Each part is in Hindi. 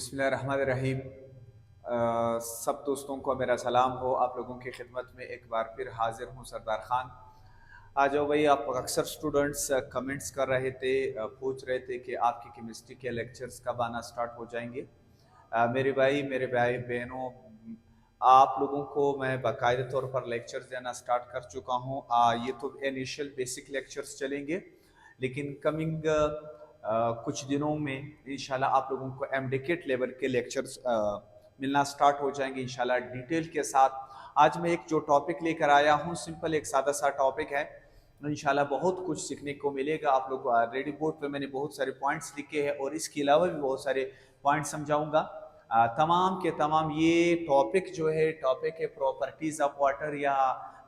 बिस्मिल्लाहिर्रहमानिर्रहीम। सब दोस्तों को मेरा सलाम हो। आप लोगों की खिदमत में एक बार फिर हाजिर हूँ, सरदार खान। आ जाओ भाई। आप अक्सर स्टूडेंट्स कमेंट्स कर रहे थे, पूछ रहे थे कि आपकी केमिस्ट्री के लेक्चर्स कब आना स्टार्ट हो जाएंगे। मेरे भाई बहनों, आप लोगों को मैं बाकायदा तौर पर लेक्चर्स देना स्टार्ट कर चुका हूँ। ये तो इनिशियल बेसिक लेक्चर्स चलेंगे, लेकिन कमिंग कुछ दिनों में इंशाल्लाह आप लोगों को एमडिकेट लेवल के लेक्चर्स मिलना स्टार्ट हो जाएंगे इंशाल्लाह डिटेल के साथ। आज मैं एक जो टॉपिक लेकर आया हूँ, सिंपल एक सादा सा टॉपिक है। इंशाल्लाह बहुत कुछ सीखने को मिलेगा। आप लोग रेडी बोर्ड पे मैंने बहुत सारे पॉइंट्स लिखे हैं और इसके अलावा भी बहुत सारे पॉइंट समझाऊंगा। तमाम के तमाम ये टॉपिक जो है टॉपिक है प्रॉपर्टीज ऑफ वाटर या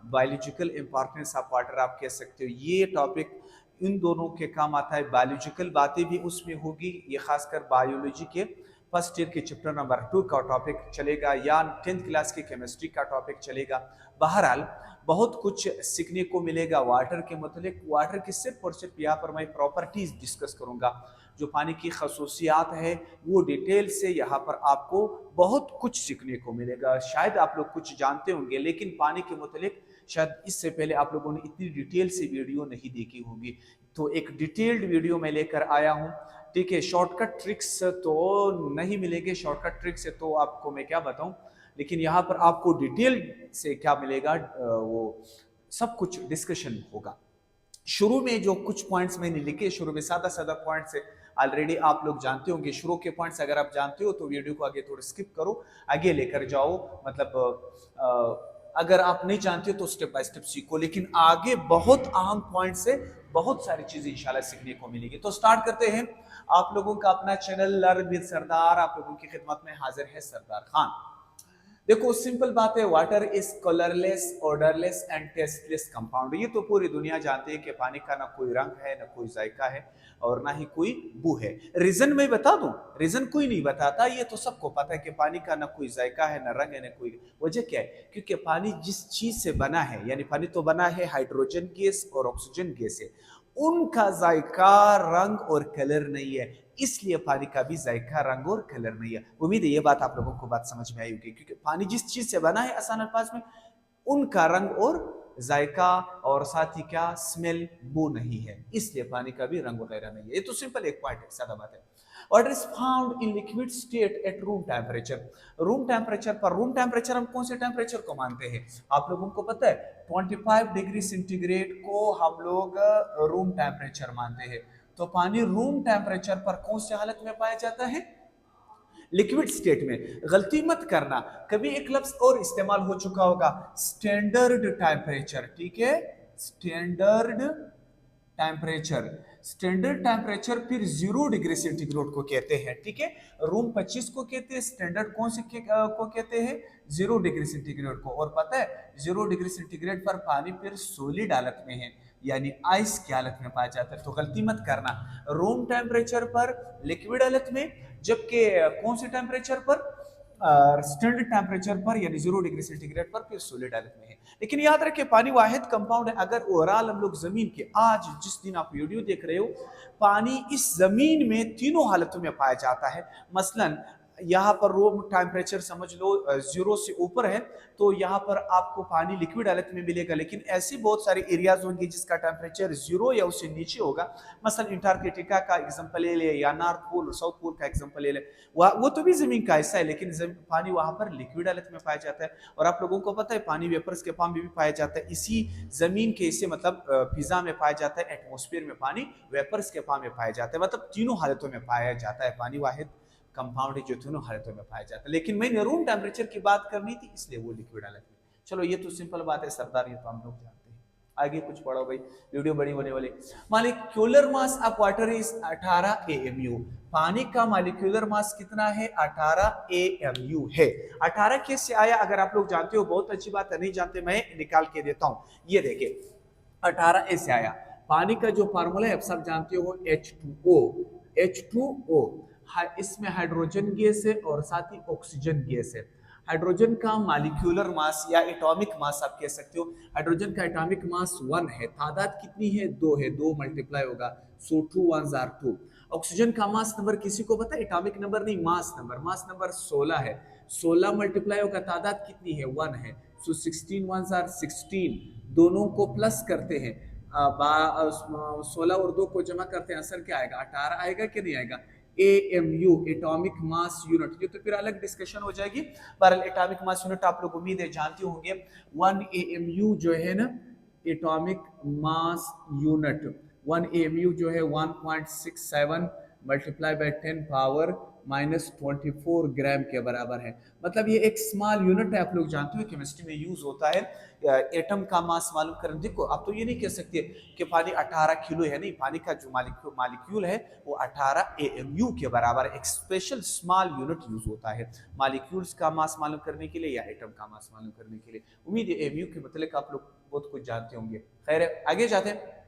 बायोलॉजिकल इंपॉर्टेंस ऑफ वाटर आप कह सकते हो। ये टॉपिक इन दोनों के काम आता है। बायोलॉजिकल बातें भी उसमें होगी। ये खासकर बायोलॉजी के फर्स्ट ईयर के चैप्टर नंबर 2 का टॉपिक चलेगा या 10th क्लास की केमिस्ट्री का टॉपिक चलेगा। बहरहाल बहुत कुछ सीखने को मिलेगा वाटर के मतलब। वाटर की सिर्फ और सिर्फ यहाँ पर मैं प्रॉपर्टीज डिस्कस करूंगा। जो पानी की खसूसियात है वो डिटेल से यहाँ पर आपको बहुत कुछ सीखने को मिलेगा। शायद आप लोग कुछ जानते होंगे, लेकिन पानी के मतलब शायद इससे पहले आप लोगों ने इतनी डिटेल से वीडियो नहीं देखी होगी। तो एक डिटेल्ड वीडियो मैं लेकर आया हूँ, ठीक है। शॉर्टकट ट्रिक्स तो नहीं मिलेंगे, शॉर्टकट ट्रिक से तो आपको मैं क्या बताऊं, लेकिन यहाँ पर आपको डिटेल से क्या मिलेगा वो सब कुछ डिस्कशन होगा। शुरू में जो कुछ पॉइंट्स मैंने लिखे, शुरू में सादा सादा पॉइंट्स है, ऑलरेडी आप लोग जानते होंगे। शुरू के पॉइंट्स अगर आप जानते हो तो वीडियो को आगे थोड़ा स्किप करो, आगे लेकर जाओ। मतलब अगर आप नहीं जानते हो तो स्टेप बाय स्टेप सीखो, लेकिन आगे बहुत अहम पॉइंट से बहुत सारी चीजें इंशाल्लाह सीखने को मिलेगी। तो स्टार्ट करते हैं। आप लोगों का अपना चैनल लर्न विद सरदार आप लोगों की खिदमत में हाजिर है, सरदार खान। देखो सिंपल बात है, water is colourless, odourless and tasteless compound. ये तो पूरी दुनिया जानती है कि पानी का ना कोई रंग है, ना कोई जायका है और ना ही कोई बू है। रीजन मैं बता दूं, रीजन कोई नहीं बताता, ये तो सबको पता है कि पानी का ना कोई जायका है, ना रंग है, ना कोई। वजह क्या है? क्योंकि पानी जिस चीज से बना है, यानी पानी तो बना है हाइड्रोजन गैस और ऑक्सीजन गैस से, उनका जायका, रंग और कलर नहीं है। इसलिए पानी का भी जायका, रंग और कलर नहीं है। उम्मीद है ये बात आप लोगों को बात समझ में आई होगी, क्योंकि पानी जिस चीज से बना है आसान अल्फाज में, उनका रंग और जायका और साथ ही क्या स्मेल वो नहीं है, इसलिए पानी का भी रंग वगैरह नहीं है। ये तो सिंपल एक पॉइंट है, सादा बात है। Water is found in liquid state at room temperature. Room temperature पर, रूम टेम्परेचर हम कौन से टेम्परेचर को मानते हैं आप लोगों को पता है? 25 डिग्री सेंटीग्रेड को हम लोग रूम टेम्परेचर मानते हैं। तो पानी रूम टेम्परेचर पर कौन सी हालत में पाया जाता है? लिक्विड स्टेट में। गलती मत करना, कभी एक लफ्ज और इस्तेमाल हो चुका होगा, स्टैंडर्ड टेम्परेचर, ठीक है। स्टैंडर्ड टेम्परेचर, स्टैंडर्ड टेम्परेचर फिर 0 डिग्री सेंटीग्रेड को कहते हैं, ठीक है। रूम 25 को कहते हैं, स्टैंडर्ड कौन से को कहते हैं? 0 डिग्री सेंटीग्रेड को। और पता है 0 डिग्री सेंटीग्रेड पर पानी फिर सॉलिड हालत में है, यानी आइस की हालत में पाया जाता है। तो गलती मत करना, रूम टेम्परेचर पर लिक्विड हालत में, जबकि कौन से टेम्परेचर पर? स्टैंडर्ड टेम्परेचर पर यानी 0 डिग्री सेंटीग्रेड पर फिर सॉलिड हालत में है। लेकिन याद रखें पानी वाहिद कंपाउंड है। अगर ओवरऑल हम लोग जमीन के, आज जिस दिन आप वीडियो देख रहे हो, पानी इस जमीन में तीनों हालतों में पाया जाता है। मसलन यहाँ पर रूम टेम्परेचर समझ लो 0 से ऊपर है, तो यहाँ पर आपको पानी लिक्विड हालत में मिलेगा। लेकिन ऐसी बहुत सारे एरियाज होंगे जिसका टेम्परेचर 0 या उससे नीचे होगा। मसलन अंटार्कटिका का एग्जांपल ले ले, या नॉर्थ पोल और साउथ पोल का एग्जांपल ले ले। वो तो भी जमीन का हिस्सा है, लेकिन पानी वहां पर लिक्विड हालत में पाया जाता है। और आप लोगों को पता है पानी वेपर्स के फॉर्म में भी पाया जाता है। इसी जमीन के हिस्से मतलब फिजा में पाया जाता है, एटमोस्फेयर में पानी वेपर्स के फॉर्म में पाया जाता है। मतलब तीनों हालतों में पाया जाता है। पानी वाहिद कंपाउंड है जो तीनों हालतों में पाया जाता है। लेकिन मैंने रूम टेम्परेचर की बात करनी थी, इसलिए वो लिक्विड हालत में। चलो ये तो सिंपल बात है सरदार, ये तो हम लोग जानते हैं। आगे कुछ पढ़ो भाई, वीडियो बड़ी होने वाली। Molecular mass of water is 18 AMU। पानी का मॉलिक्यूलर मास कितना है? 18 AMU है। 18 कैसे आया? अगर आप लोग जानते हो बहुत अच्छी बात है, नहीं जानते मैं निकाल के देता हूं। ये देखिए 18 ऐसे आया। पानी का जो फार्मूला है आप सब जानते हो, H2O। H2O, इसमें हाइड्रोजन गैस है और साथ ही ऑक्सीजन गैस है। हाइड्रोजन का मॉलिक्यूलर मास या एटॉमिक मास आप कह सकते हो। हाइड्रोजन का एटॉमिक मास 1 है। तादाद कितनी है? 2 है, 2 मल्टीप्लाई होगा, सो 2 1s are 2। ऑक्सीजन का मास नंबर किसी को पता है? एटॉमिक नंबर नहीं, मास नंबर। मास नंबर 16 है। 16 मल्टीप्लाई होगा, तादाद कितनी है? 1 है। सो 16 1s आर 16, दोनों को प्लस करते हैं, 16 और 2 को जमा करते हैं, आंसर क्या आएगा? 18 आएगा कि नहीं आएगा? AMU एटॉमिक मास यूनिट, ये तो फिर अलग डिस्कशन हो जाएगी। बहरहाल एटॉमिक मास यूनिट आप लोग उम्मीद है जानते होंगे। 1 AMU जो है ना एटॉमिक मास यूनिट, 1 AMU जो है 1.67 मल्टीप्लाई बाय 10 पावर -24 ग्राम के बराबर है। मतलब ये एक स्मॉल यूनिट है, आप लोग जानते हो केमिस्ट्री में यूज होता है एटम का मास मालूम करने। देखो आप तो ये नहीं कह सकते कि पानी 18 किलो है, नहीं, पानी का जो मालिक्यूल है वो 18 AMU के बराबर है। एक स्पेशल स्मॉल यूनिट यूज होता है मालिक्यूल्स का मास मालूम करने के लिए या एटम का मास मालूम करने के लिए। उम्मीद है AMU के मतलब आप लोग बहुत कुछ जानते होंगे। खैर आगे जाते हैं।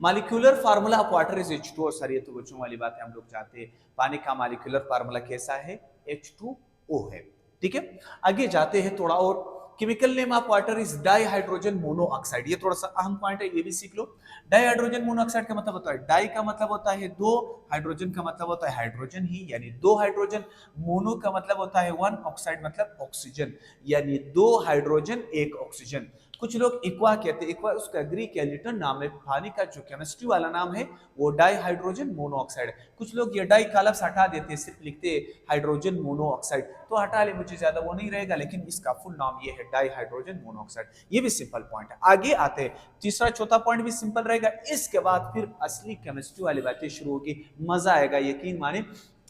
Molecular formula of water is H2O। Sir ये तो बच्चों वाली बात है, हम लोग जानते हैं पानी का मालिक्यूलर फार्मूला कैसा है? H2O है। ठीक है, आगे जाते हैं थोड़ा और। Chemical name of water is di hydrogen monoxide. ये थोड़ा सा अहम पॉइंट है, ये भी सीख लो। डाई हाइड्रोजन मोनोऑक्साइड का मतलब होता है, डाई का मतलब होता है दो, हाइड्रोजन का मतलब होता है हाइड्रोजन ही यानी दो हाइड्रोजन, मोनो का मतलब होता है वन, ऑक्साइड मतलब ऑक्सीजन यानी दो हाइड्रोजन एक ऑक्सीजन। कुछ लोग इक्वा कहते हैं, इक्वा उसका ग्रीक या लिटन नाम है, पानी का जो केमिस्ट्री वाला नाम है वो डाई हाइड्रोजन मोनोऑक्साइड है। कुछ लोग ये डाई का लफ्ज हटा देते हैं, सिर्फ लिखते हैं हाइड्रोजन मोनोऑक्साइड, तो हटा ले, मुझे ज्यादा वो नहीं रहेगा, लेकिन इसका फुल नाम ये है डाई हाइड्रोजन मोनोऑक्साइड। ये भी सिंपल पॉइंट है। आगे आते हैं, तीसरा चौथा पॉइंट भी सिंपल रहेगा, इसके बाद फिर असली केमिस्ट्री वाली बातें शुरू होगी। मजा आएगा, यकीन माने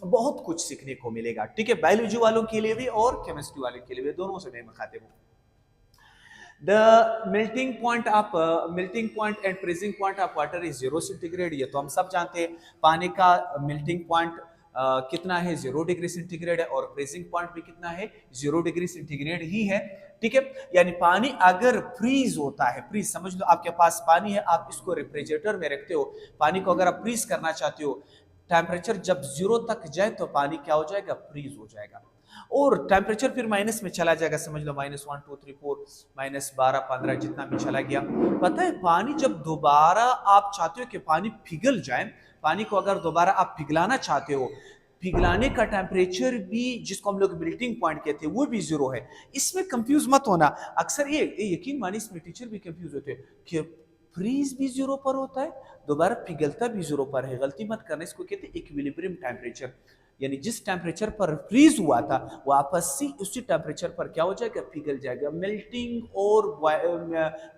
बहुत कुछ सीखने को मिलेगा। ठीक है, बायोलॉजी वालों के लिए भी और केमिस्ट्री वालों के लिए भी, दोनों से मैं मुखातिब हूं। The melting point and freezing point of water is 0 centigrade. ये तो हम सब जानते हैं। पानी का मेल्टिंग पॉइंट कितना है? 0 डिग्री सेंटीग्रेड है, और फ्रीजिंग पॉइंट भी कितना है? 0 डिग्री सेंटीग्रेड ही है। ठीक है, यानी पानी अगर फ्रीज होता है, फ्रीज समझ लो, आपके पास पानी है, आप इसको रेफ्रिजरेटर में रखते हो, पानी को अगर आप फ्रीज करना चाहते हो, टेम्परेचर जब 0 तक जाए तो पानी क्या हो जाएगा? फ्रीज हो जाएगा, और टेम्परेचर फिर माइनस में चला जाएगा, समझ लो -1 2 3 4 -12 15 जितना भी चला गया। पता है पानी जब दोबारा आप चाहते हो कि पानी पिघल जाए, पानी को अगर दोबारा आप पिघलाना चाहते हो, पिघलाने का टेम्परेचर भी, जिसको हम लोग मेल्टिंग पॉइंट कहते हैं, वो भी 0 है। इसमें कंफ्यूज मत होना। अक्सर ये यकीन मानिए इसमें टीचर भी कंफ्यूज होते हैं कि फ्रीज भी 0 पर होता है, दोबारा पिघलता भी 0 पर है। गलती मत करना, इसको कहते हैं इक्विलिब्रियम टेम्परेचर, यानी जिस टेम्परेचर पर फ्रीज हुआ था वापस से उसी टेम्परेचर पर क्या हो जाएगा? पिघल जाएगा। मेल्टिंग और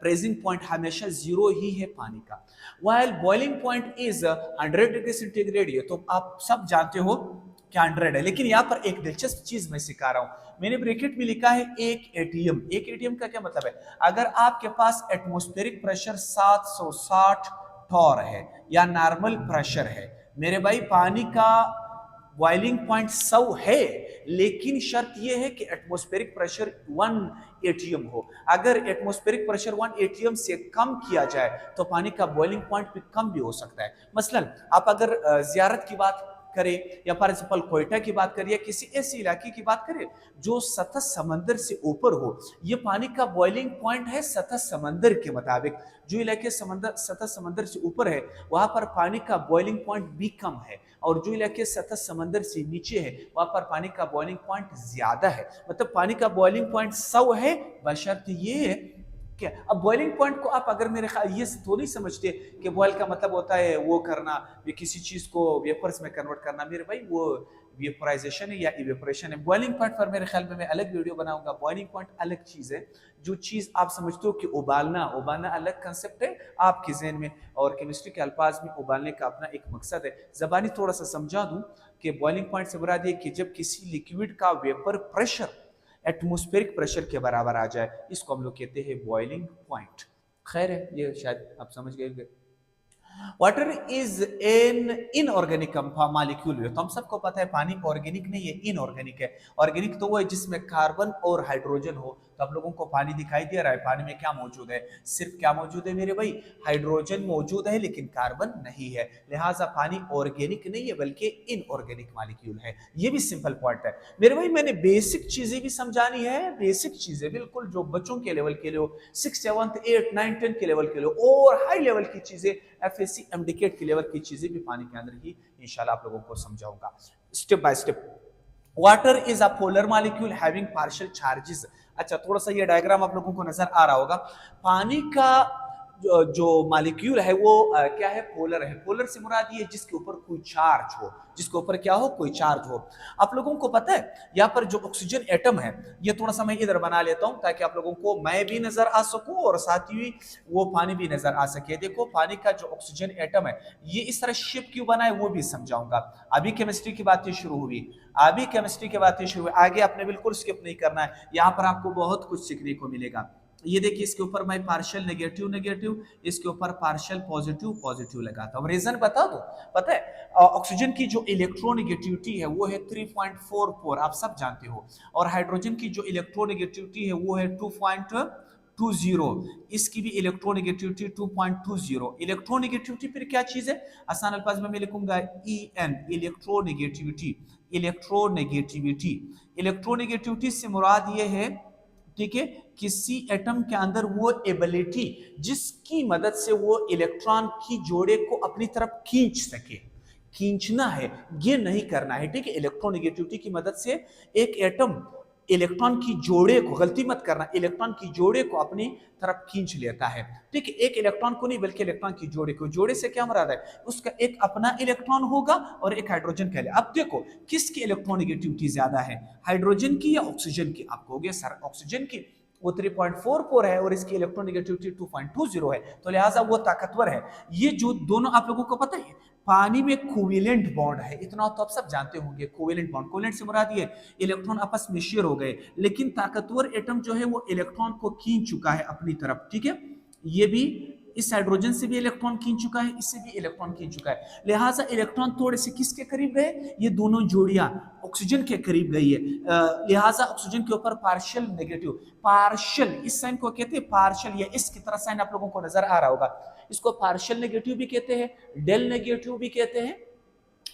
फ्रीजिंग पॉइंट हमेशा 0 ही है पानी का। While boiling point is 100 degree centigrade. ये तो आप सब जानते हो कि 100 है, लेकिन यहाँ पर एक दिलचस्प चीज मैं सिखा रहा हूँ। मैंने ब्रैकेट में लिखा है एक एटीएम। एक एटीएम का क्या मतलब है? अगर आपके पास एटमॉस्फेरिक प्रेशर 760 टॉर है या नॉर्मल प्रेशर है, मेरे भाई पानी का बॉइलिंग पॉइंट 100 है, लेकिन शर्त यह है कि एटमॉस्फेरिक प्रेशर 1 एटीएम हो। अगर एटमॉस्फेरिक प्रेशर 1 एटीएम से कम किया जाए तो पानी का बॉइलिंग पॉइंट भी कम भी हो सकता है। मसलन आप अगर जियारत की बात करें या फॉर एग्जाम्पल कोयटा की बात करें या किसी ऐसे इलाके की बात करें जो सतह समंदर से ऊपर हो, ये पानी का बॉइलिंग पॉइंट है सतह समंदर के मुताबिक। जो इलाके सतह समंदर से ऊपर है वहां पर पानी का बॉइलिंग पॉइंट भी कम है, और जो इलाके सतह समंदर से नीचे है वहां पर पानी का बॉइलिंग पॉइंट ज्यादा है। मतलब पानी का बॉइलिंग पॉइंट 100 है, बशर्त ये है क्या। अब बॉइलिंग पॉइंट को आप अगर मेरे ख्याल ये तो नहीं समझते कि बॉयल का मतलब होता है वो करना, किसी चीज को वेपर्स में कन्वर्ट करना, मेरे भाई वो वेपराइजेशन है या इवेपोरेशन है। बॉइलिंग पॉइंट पर मेरे ख्याल में मैं अलग वीडियो बनाऊंगा। बॉइलिंग पॉइंट अलग चीज है, जो चीज आप समझते हो कि उबालना अलग कंसेप्ट है आपके ज़हन में, और केमिस्ट्री के अल्फाज में उबालने का अपना एक मकसद है। ज़बानी थोड़ा सा समझा दूं कि बॉइलिंग पॉइंट से मुराद ये कि जब किसी लिक्विड का वेपर प्रेशर एटमॉस्फेरिक प्रेशर के बराबर आ जाए, इसको हम लोग कहते हैं बॉइलिंग पॉइंट। खैर है, ये शायद आप समझ गए। Water is an inorganic molecule. तो हम सबको पता है पानी ऑर्गेनिक नहीं है, इनऑर्गेनिक है। ऑर्गेनिक तो वो है जिसमें कार्बन और हाइड्रोजन हो। तो आप लोगों को पानी दिखाई दे रहा है, पानी में क्या मौजूद है? सिर्फ क्या मौजूद है मेरे भाई? हाइड्रोजन मौजूद है, लेकिन कार्बन नहीं है। लिहाजा पानी ऑर्गेनिक नहीं है बल्कि इनऑर्गेनिक मॉलिक्यूल है। ये भी सिंपल पॉइंट है मेरे भाई। मैंने बेसिक चीजें भी समझानी है, बेसिक चीजें बिल्कुल जो बच्चों के लेवल के लिए हो, 6th 7th 8th 9th 10th के लेवल के लिए, और हाई लेवल की चीजें FSC MDCAT के लेवल की चीजें भी पानी के अंदर ही इंशाल्लाह आप लोगों को समझाऊंगा step by step. Water is a polar molecule having partial charges. अच्छा, थोड़ा सा ये डायग्राम आप लोगों को नजर आ रहा होगा। पानी का जो मॉलिक्यूल है वो क्या है, पोलर है। पोलर से मुराद ये जिसके ऊपर कोई चार्ज हो, जिसके ऊपर क्या हो, कोई चार्ज हो। आप लोगों को पता है यहाँ पर जो ऑक्सीजन एटम है, ये थोड़ा सा मैं इधर बना लेता हूं ताकि आप लोगों को मैं भी नजर आ सकूं और साथ ही वो पानी भी नजर आ सके। देखो पानी का जो ऑक्सीजन एटम है ये इस तरह शेप क्यों बना है वो भी समझाऊंगा। अभी केमिस्ट्री की बातें शुरू हुई, अभी केमिस्ट्री की बातें शुरू हुई, आगे आपने बिल्कुल स्किप नहीं करना है, यहाँ पर आपको बहुत कुछ सीखने को मिलेगा। ये देखिए इसके ऊपर मैं पार्शियल नेगेटिव नेगेटिव, इसके ऊपर पार्शियल पॉजिटिव पॉजिटिव लगाता हूं। रीजन बता दो, पता है ऑक्सीजन की जो इलेक्ट्रोनेगेटिविटी है वो है 3.44, आप सब जानते हो, और हाइड्रोजन की जो इलेक्ट्रोनेगेटिविटी है वो है 2.20, इसकी भी इलेक्ट्रोनेगेटिविटी 2.20। इलेक्ट्रोनेगेटिविटी फिर क्या चीज है, आसान अल्फाज में मैं लिखूंगा EN, इलेक्ट्रोनेगेटिविटी। इलेक्ट्रोनेगेटिविटी, इलेक्ट्रोनेगेटिविटी से मुराद ये है, ठीक है, किसी एटम के अंदर वो एबिलिटी जिसकी मदद से वो इलेक्ट्रॉन की जोड़े को अपनी तरफ खींच सके। खींचना है, ये नहीं करना है, ठीक है। इलेक्ट्रोनेगेटिविटी की मदद से एक एटम इलेक्ट्रॉन की जोड़े को, गलती मत करना, इलेक्ट्रॉन की जोड़े को अपनी तरफ खींच लेता है, ठीक है। एक इलेक्ट्रॉन को नहीं बल्कि इलेक्ट्रॉन की जोड़े को। जोड़े से क्या मुराद है, उसका एक अपना इलेक्ट्रॉन होगा और एक हाइड्रोजन का। अब देखो किसकी इलेक्ट्रोनेगेटिविटी ज्यादा है, हाइड्रोजन की या ऑक्सीजन की? आप कहोगे सर ऑक्सीजन की, वो 3.44 है और इसकी इलेक्ट्रोनेगेटिविटी 2.20 है, तो लिहाजा वो ताकतवर है। ये जो दोनों आप लोगों को पता है पानी में कोवेलेंट बॉन्ड है, इतना तो आप सब जानते होंगे। कोवेलेंट बॉन्ड, कोवेलेंट से मुराद ये इलेक्ट्रॉन आपस में शेयर हो गए, लेकिन ताकतवर एटम जो है वो इलेक्ट्रॉन को खींच चुका है अपनी तरफ, ठीक है। ये भी इस हाइड्रोजन से भी इलेक्ट्रॉन खींच चुका है, इससे भी इलेक्ट्रॉन खींच चुका है, लिहाजा इलेक्ट्रॉन थोड़े से किसके करीब गए, ये दोनों जोड़ियां ऑक्सीजन के करीब गई है, लिहाजा ऑक्सीजन के ऊपर पार्शियल नेगेटिव। पार्शियल इस साइन को कहते हैं पार्शियल, या इस की तरह साइन आप लोगों को नजर आ रहा होगा, इसको पार्शियल नेगेटिव भी कहते हैं, डेल नेगेटिव भी कहते हैं,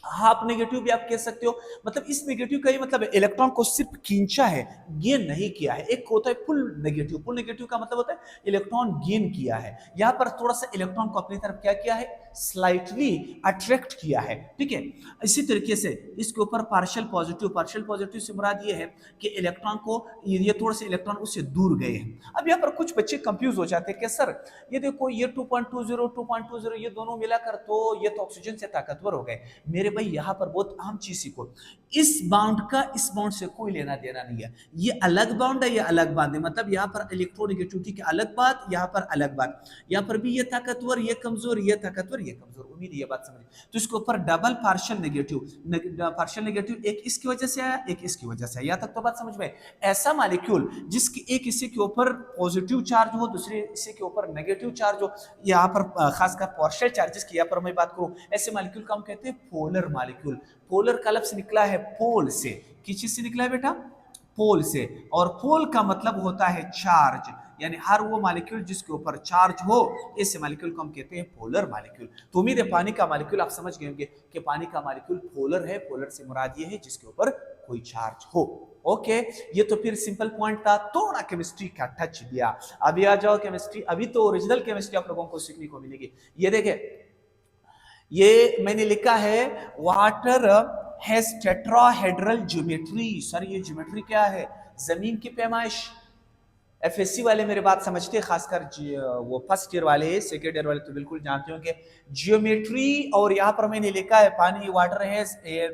हाफ नेगेटिव भी आप कह सकते हो। मतलब इस नेगेटिव का ये मतलब इलेक्ट्रॉन को सिर्फ खींचा है, गेन नहीं किया है। एक होता है पुल नेगेटिव, पुल नेगेटिव का मतलब होता है इलेक्ट्रॉन गेन किया है, यहां पर थोड़ा सा इलेक्ट्रॉन को अपनी तरफ क्या किया है, स्लाइटली अट्रैक्ट किया है, ठीक है। इसी तरीके से इसके ऊपर पार्शियल पॉजिटिव, पार्शियल पॉजिटिव से मुराद ये है कि इलेक्ट्रॉन को ये थोड़े से इलेक्ट्रॉन उससे दूर गए हैं। अब यहाँ पर कुछ बच्चे कंफ्यूज हो जाते हैं कि सर ये देखो ये 2.20 ये दोनों मिलाकर तो ये तो ऑक्सीजन से ताकतवर हो गए। मेरे भाई यहाँ पर बहुत अहम चीज सीखो, इस बाउंड का इस बाउंड से कोई लेना देना नहीं है। ये अलग बाउंड है, ये अलग बात है, मतलब यहाँ पर इलेक्ट्रोनेगेटिविटी की अलग बात, यहाँ पर अलग बात। यहाँ पर भी ये ताकतवर, ये कमजोर, ये ताकतवर, ये कमजोर। उम्मीद ये बात समझ। तो इसके ऊपर double partial negative, partial negative एक इसकी वजह से आया, एक इसकी वजह से। यहाँ तक तो बात समझ में। ऐसा मॉलिक्यूल जिसकी एक हिस्से के ऊपर पॉजिटिव चार्ज हो, दूसरे हिस्से के ऊपर नेगेटिव चार्ज हो, यहाँ पर खासकर पार्शियल चार्जेस की यहाँ पर मैं बात करूँ, ऐसे मॉलिक्यूल को हम कहते हैं पोलर मॉलिक्यूल। पोलर का लफ्ज निकला है पोल से, किस चीज से निकला है बेटा, पोल से। और पोल का मतलब होता है चार्ज, यानी हर वो मॉलिक्यूल जिसके ऊपर चार्ज हो, ऐसे मॉलिक्यूल को हम कहते हैं पोलर मॉलिक्यूल। तो उम्मीद है पानी का मॉलिक्यूल आप समझ गए होंगे कि पानी का मॉलिक्यूल पोलर है। पोलर से मुराद ये है जिसके ऊपर कोई चार्ज हो। ओके, ये तो फिर सिंपल पॉइंट था, थोड़ा केमिस्ट्री का टच दिया। अभी आ जाओ केमिस्ट्री, अभी तो ओरिजिनल केमिस्ट्री आप लोगों को सीखने को मिलेगी। ये देखे, ये मैंने लिखा है water has tetrahedral geometry. Sir ये ज्योमेट्री क्या है, जमीन की पैमाइश। एफएससी वाले मेरे बात समझते हैं, खासकर वो फर्स्ट ईयर वाले, सेकेंड ईयर वाले तो बिल्कुल जानते हो कि ज्योमेट्री। और यहाँ पर मैंने लिखा है पानी वाटर है,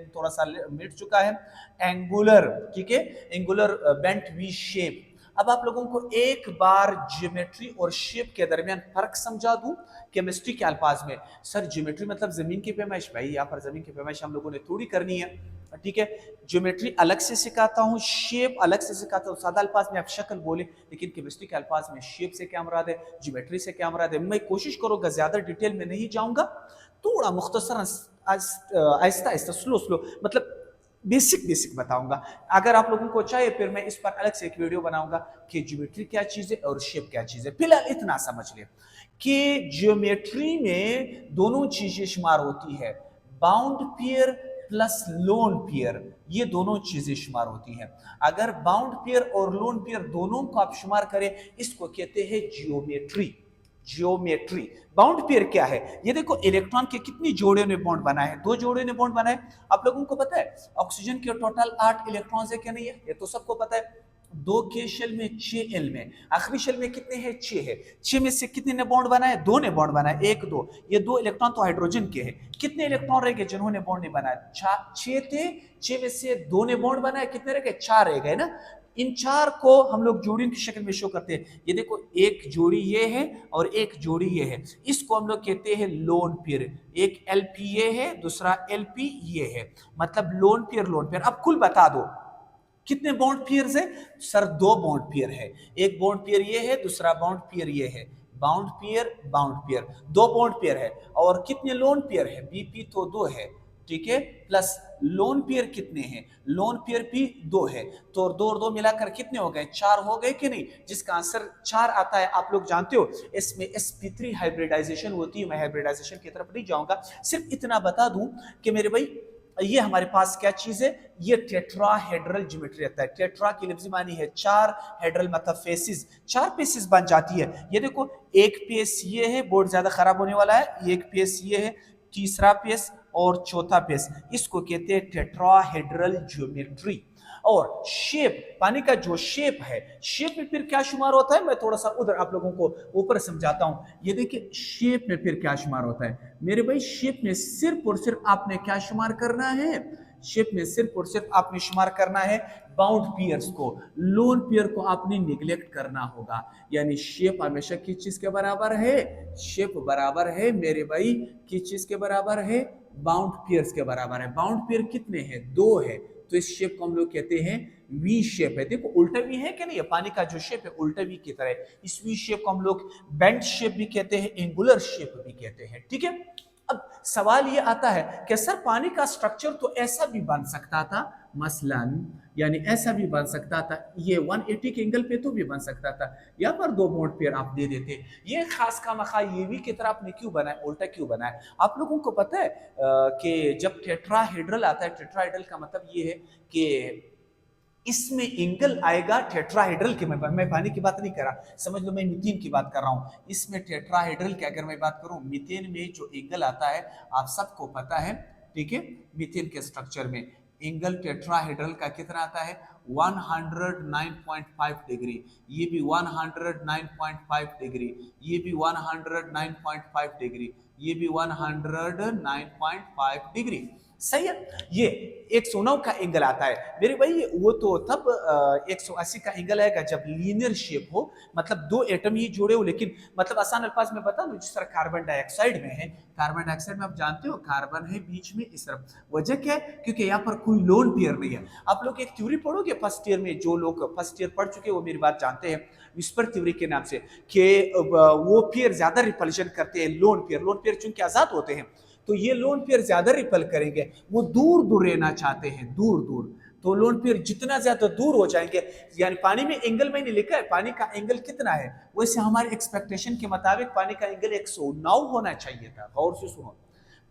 थोड़ा सा मिट चुका है, एंगुलर, ठीक है, एंगुलर बेंट वी शेप। अब आप लोगों को एक बार ज्योमेट्री और शेप के दरमियान फर्क समझा दूं केमिस्ट्री के अल्फाज में। सर ज्योमेट्री मतलब जमीन की पैमाइश, भाई यहाँ पर जमीन की पैमाइश हम लोगों ने थोड़ी करनी है, ठीक है। ज्योमेट्री अलग से सिखाता हूँ, शेप अलग से सिखाता हूँ। सादा अल्फाज में आप शक्ल बोले, लेकिन केमिस्ट्री के अल्फाज में शेप से क्या मुराद है, ज्योमेट्री से क्या मुराद है। मैं कोशिश करूंगा ज्यादा डिटेल में नहीं जाऊंगा, थोड़ा मुख्तसर आहिस्ता आहिस्ता स्लो स्लो, मतलब बेसिक बेसिक बताऊंगा। अगर आप लोगों को चाहिए फिर मैं इस पर अलग से एक वीडियो बनाऊंगा कि ज्योमेट्री क्या चीज है और शेप क्या चीज है। फिलहाल इतना समझ ले कि ज्योमेट्री में दोनों चीजें शुमार होती है, bound pair plus lone pair, ये दोनों चीजें शुमार होती हैं। अगर बाउंड पेयर और लोन पेयर दोनों को आप शुमार करें, इसको कहते हैं जियोमेट्री। ज्योमेट्री। बाउंड पेयर क्या है? ये देखो इलेक्ट्रॉन के कितनी जोड़े ने बॉन्ड बनाए हैं, 2 जोड़े ने बॉन्ड बनाए। आप लोगों को पता है ऑक्सीजन के टोटल 8 इलेक्ट्रॉन्स है क्या नहीं है? ये तो सबको पता है। 2 के शेल में 6 एल में, आखिरी शेल में कितने हैं? 6 है। 6 में से कितने ने बॉन्ड बनाए? 2 ने बॉन्ड बनाए, 1 2। ये 2 इलेक्ट्रॉन तो हाइड्रोजन के हैं। कितने इलेक्ट्रॉन रह गए जिन्होंने बॉन्ड नहीं बनाया? 6 थे। 6 में से 2 ने बॉन्ड बनाया, कितने रह गए? 4 रह गए ना। इन 4 को हम लोग जोड़ियों की शक्ल में शो करते हैं। ये देखो एक जोड़ी ये है और एक जोड़ी ये है, इसको हम लोग कहते हैं लोन पेयर। एक एलपी ये है, दूसरा एलपी ये है, मतलब लोन पेयर लोन पेयर। अब कुल बता दो कितने बॉन्ड पेयर्स है? सर 2 बॉन्ड पेयर है। एक बॉन्ड पेयर ये है, दूसरा बॉन्ड पेयर ये है। बाउंड पेयर 2 बॉन्ड पेयर है। और कितने लोन पेयर है? बीपी तो 2 है, ठीक है, प्लस लोन पेयर कितने हैं? लोन पेयर भी 2 है। तो 2 और 2 मिलाकर कितने हो गए? 4 हो गए कि नहीं? जिसका आंसर 4 आता है। आप लोग जानते हो इसमें sp3 हाइब्रिडाइजेशन होती है। मैं हाइब्रिडाइजेशन की तरफ नहीं जाऊंगा, सिर्फ इतना बता दूं कि मेरे भाई ये हमारे पास क्या चीज है? ये टेट्राहेड्रल ज्योमेट्री आता है। टेट्रा की लफ्जी मानी है 4, हेड्रल मतलब फेसिस, 4 पेसिस बन जाती है। ये देखो एक पेस ये है, बोर्ड ज्यादा खराब होने वाला है। एक पेस ये है, तीसरा पेस और चौथा पेस, इसको कहते हैं टेट्राहेड्रल ज्योमेट्री। और शेप, पानी का जो शेप है, शेप में फिर क्या शुमार होता है? मैं थोड़ा सा उधर आप लोगों को ऊपर समझाता हूं। ये देखिए शेप में फिर क्या शुमार होता है मेरे भाई। शेप में सिर्फ और सिर्फ आपने क्या शुमार करना है? शेप में सिर्फ और सिर्फ आपने शुमार करना है बाउंड पेयर्स को। लोन पेयर को आपने निगलेक्ट करना होगा। यानी शेप हमेशा किस चीज के बराबर है? शेप बराबर है मेरे भाई किस चीज के बराबर है? बाउंड पेयर्स के बराबर है। बाउंड पेयर कितने हैं? 2 है। तो इस शेप को हम लोग कहते हैं वी शेप है। देखो उल्टा वी है कि नहीं? पानी का जो शेप है उल्टा वी की तरह। इस वी शेप को हम लोग बेंट शेप भी कहते हैं, एंगुलर शेप भी कहते हैं, ठीक है। अब सवाल ये आता है कि सर पानी का स्ट्रक्चर तो ऐसा भी बन सकता था, मसलन यानी ऐसा भी बन सकता था, ये 180 के एंगल पे तो भी बन सकता था। यहाँ पर 2 बॉन्ड पेयर आप दे देते। ये खास का मखा ये भी की तरह आपने क्यों बनाया? उल्टा क्यों बनाया? आप लोगों को पता है कि जब टेट्राहेड्रल आता है, टेट्राहेड्रल का मतलब ये है कि इसमें एंगल आएगा टेट्राहेड्रल के। मैं पानी की बात नहीं कर रहा, समझ लो मैं मीथेन की बात कर रहा हूं। इसमें टेट्राहेड्रल की अगर मैं बात करूं, मीथेन में जो एंगल आता है आप सबको पता है, ठीक है। मीथेन के स्ट्रक्चर में एंगल टेट्राहेड्रल का कितना आता है? 109.5 डिग्री। ये भी 109.5 डिग्री, ये भी 109.5 डिग्री, ये भी 109.5 डिग्री। सही है। ये 109 का एंगल आता है मेरे भाई। वो तो तब 180 का एंगल आएगा जब लीनियर शेप हो, मतलब 2 एटम ही जुड़े हो। लेकिन मतलब आसान अल्फाज में बता दूं, जिस तरह कार्बन डाइऑक्साइड में है, कार्बन डाइऑक्साइड में आप जानते हो कार्बन है बीच में इस तरफ। वजह क्या है? क्योंकि यहाँ पर कोई लोन पेयर नहीं है। आप लोग एक थ्योरी पढ़ोगे फर्स्ट ईयर में, जो लोग फर्स्ट ईयर पढ़ चुके हैं वो मेरी बात जानते हैं, विस्पर थ्योरी के नाम से, कि वो पेयर ज्यादा रिपल्शन करते हैं। लोन पेयर चूंकि आजाद होते हैं तो ये लोन पेयर ज्यादा रिपल करेंगे। वो दूर दूर रहना चाहते हैं, दूर दूर। तो लोन पेयर जितना ज्यादा दूर हो जाएंगे, यानी पानी में एंगल में नहीं लिखा है पानी का एंगल कितना है, वैसे हमारे एक्सपेक्टेशन के मुताबिक पानी का एंगल 109 होना चाहिए था। गौर से सुनो,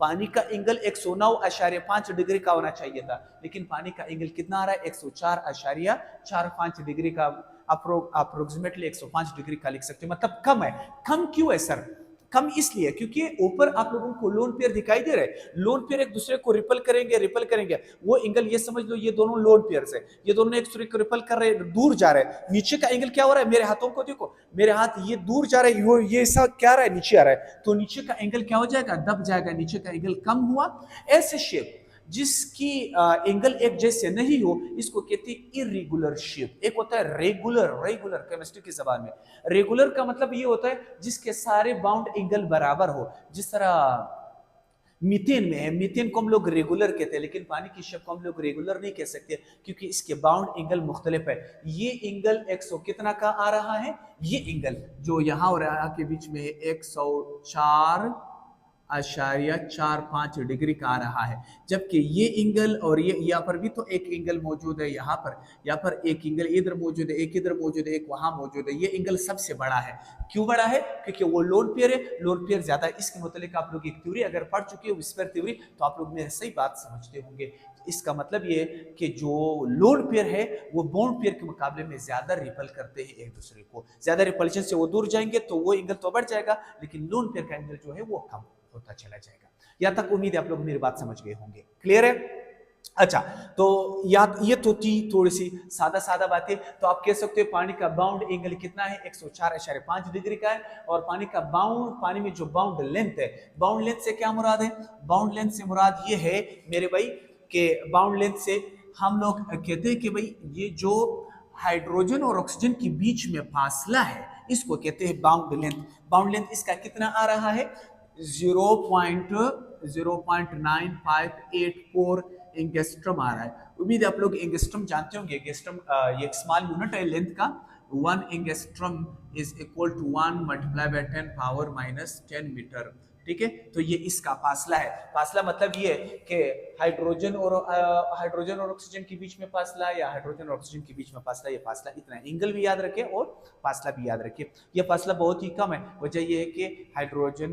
पानी का एंगल 109.5 डिग्री का होना चाहिए था, लेकिन पानी का एंगल कितना आ रहा है? 104.45 डिग्री का। अप्रोक्सीमेटली 105 डिग्री का लिख सकते हैं, मतलब कम है। कम क्यों है सर? कम इसलिए क्योंकि ऊपर आप लोगों को लोन पेयर दिखाई दे रहे हैं। लोन पेयर एक दूसरे को रिपल करेंगे। वो एंगल ये समझ लो, ये दोनों लोन पेयर्स है, ये दोनों एक दूसरे को रिपल कर रहे हैं, दूर जा रहे हैं। नीचे का एंगल क्या हो रहा है? मेरे हाथों को देखो, मेरे हाथ ये दूर जा रहे हैं, ये ऐसा क्या आ रहा है? नीचे आ रहा है। तो नीचे का एंगल क्या हो जाएगा? दब जाएगा। नीचे का एंगल कम हुआ। ऐसे शेप जिसकी एंगल एक जैसे नहीं हो, इसको कहते हैं इरेगुलर शेप। एक होता है रेगुलर केमिस्ट्री की जबान में। रेगुलर का मतलब ये होता है जिसके सारे बाउंड एंगल बराबर हो। जिस तरह मीथेन में है, मीथेन को हम लोग रेगुलर कहते हैं, लेकिन पानी की शेप को हम लोग रेगुलर नहीं कह सकते क्योंकि इसके बाउंड एंगल मुख्तलिफ है। ये एंगल 100 कितना का आ रहा है? ये एंगल जो यहाँ और यहाँ के बीच में है 104.45 डिग्री का आ रहा है, जबकि ये एंगल और ये यहाँ पर भी तो एक एंगल मौजूद है। यहाँ पर एक एंगल इधर मौजूद है, एक इधर मौजूद है, एक वहां मौजूद है। ये एंगल सबसे बड़ा है। क्यों बड़ा है? क्योंकि वो लोन पेयर है, लोन पेयर ज्यादा है। इसके मुतालिक आप लोग एक थ्योरी अगर पढ़ चुके हो, विस्पर थ्योरी, तो आप लोग मेरे सही बात समझते होंगे। इसका मतलब ये कि जो लोन पेयर है वो बॉन्ड पेयर के मुकाबले में ज्यादा रिपल करते हैं एक दूसरे को, ज्यादा रिपल्शन से वो दूर जाएंगे तो वो एंगल तो बढ़ जाएगा, लेकिन लोन पेयर का एंगल जो है वो कम होता चला जाएगा। यहां तक उम्मीद है आप लोग मेरी बात समझ गए होंगे, क्लियर है? अच्छा, तो या ये तो थी थोड़ी सी सादा सादा बातें। तो आप कह सकते हो पानी का बाउंड एंगल कितना है, 104.5 डिग्री का है। और पानी का बाउंड, पानी में जो बाउंड लेंथ है, बाउंड लेंथ से क्या मुराद है? बाउंड लेंथ से मुराद ये है मेरे भाई कि बाउंड लेंथ से हम लोग कहते हैं कि भाई ये जो हाइड्रोजन और ऑक्सीजन के बीच में फासला है इसको कहते हैं बाउंड लेंथ। बाउंड लेंथ इसका कितना आ रहा है? 0.0954 एंगस्ट्रम आ रहा है। उम्मीद है आप लोग एंगस्ट्रम जानते होंगे। एंगस्ट्रम ये एक स्मॉल यूनिट है लेंथ का। 1 angstrom is equal to 1 multiply by 10 power minus 10 metre. ठीक है, तो ये इसका फासला है। फासला मतलब ये कि हाइड्रोजन और ऑक्सीजन के बीच में फासला या हाइड्रोजन और ऑक्सीजन के बीच में फासला, ये फासला इतना है। एंगल भी याद रखें और फासला भी याद रखें। ये फासला बहुत ही कम है। वजह ये है कि हाइड्रोजन